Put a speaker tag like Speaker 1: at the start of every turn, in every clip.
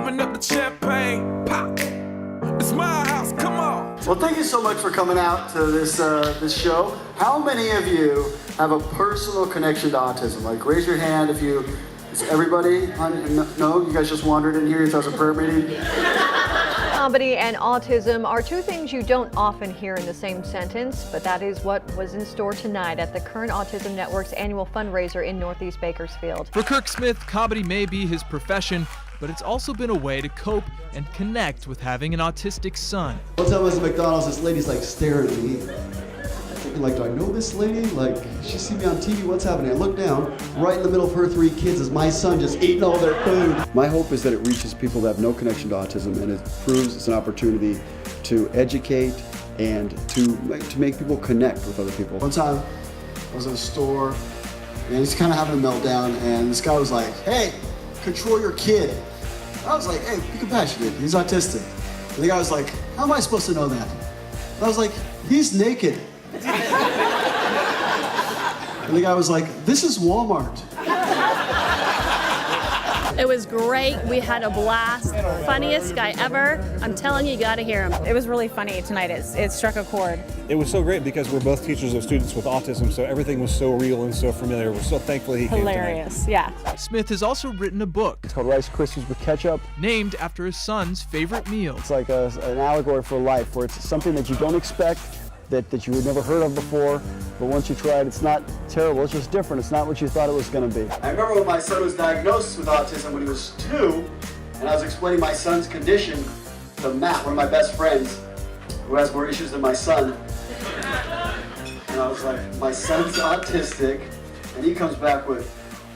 Speaker 1: Open up the champagne, pop. It's my house, come on.
Speaker 2: Well, thank you so much for coming out to this show. How many of you have a personal connection to autism? Like, raise your hand if you. Is everybody? No, you guys just wandered in here. You thought it was a prayer meeting.
Speaker 3: Comedy and autism are two things you don't often hear in the same sentence, but that is what was in store tonight at the Current Autism Network's annual fundraiser in Northeast Bakersfield.
Speaker 4: For Kirk Smith, comedy may be his profession, but it's also been a way to cope and connect with having an autistic son.
Speaker 5: One time I was at McDonald's, this lady's like staring at me. Thinking like, do I know this lady? Like, she see me on TV, what's happening? I look down, right in the middle of her 3 kids is my son just eating all their food. My hope is that it reaches people that have no connection to autism, and it proves it's an opportunity to educate and to make people connect with other people.
Speaker 2: One time, I was in a store, and he's kind of having a meltdown, and this guy was like, hey, control your kid. I was like, hey, be compassionate, he's autistic. And the guy was like, how am I supposed to know that? I was like, he's naked. And the guy was like, this is Walmart.
Speaker 6: It was great. We had a blast. Funniest guy ever. I'm telling you, you gotta hear him.
Speaker 7: It was really funny tonight. It struck a chord.
Speaker 8: It was so great because we're both teachers of students with autism, so everything was so real and so familiar. We're so thankful he came tonight.
Speaker 7: Hilarious, yeah.
Speaker 4: Smith has also written a book.
Speaker 5: It's called Rice Krispies with Ketchup.
Speaker 4: Named after his son's favorite meal.
Speaker 5: It's like an allegory for life, where it's something that you don't expect, that you had never heard of before, but once you try it, it's not terrible, it's just different. It's not what you thought it was going to be. I remember when my son was diagnosed with autism when he was 2, and I was explaining my son's condition to Matt, one of my best friends, who has more issues than my son. And I was like, my son's autistic, and he comes back with,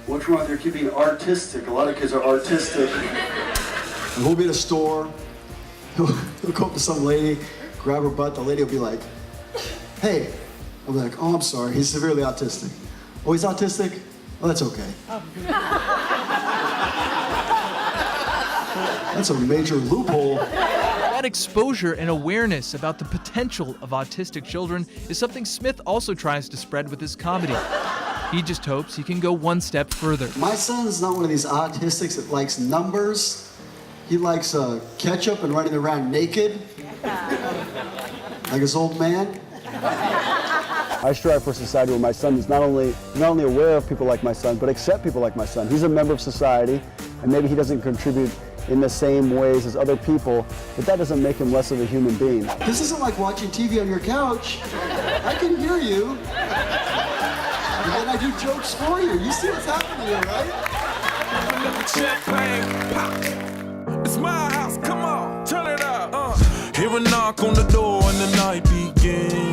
Speaker 5: what's wrong with your kid being artistic? A lot of kids are artistic. And we'll be at a store, he'll go up to some lady, grab her butt, the lady will be like, hey. I'll be like, oh, I'm sorry, he's severely autistic. Oh, he's autistic? Oh, that's okay. Oh. That's a major loophole.
Speaker 4: That exposure and awareness about the potential of autistic children is something Smith also tries to spread with his comedy. He just hopes he can go one step further.
Speaker 2: My son's not one of these autistics that likes numbers. He likes ketchup and running around naked, like his old man.
Speaker 5: I strive for a society where my son is not only aware of people like my son, but accept people like my son. He's a member of society, and maybe he doesn't contribute in the same ways as other people, but that doesn't make him less of a human being.
Speaker 2: This isn't like watching TV on your couch. I can hear you, and then I do jokes for you. You see what's happening here, right?
Speaker 1: Champagne, pop. It's my house, come on, turn it up. Hear a knock on the door and the night begins.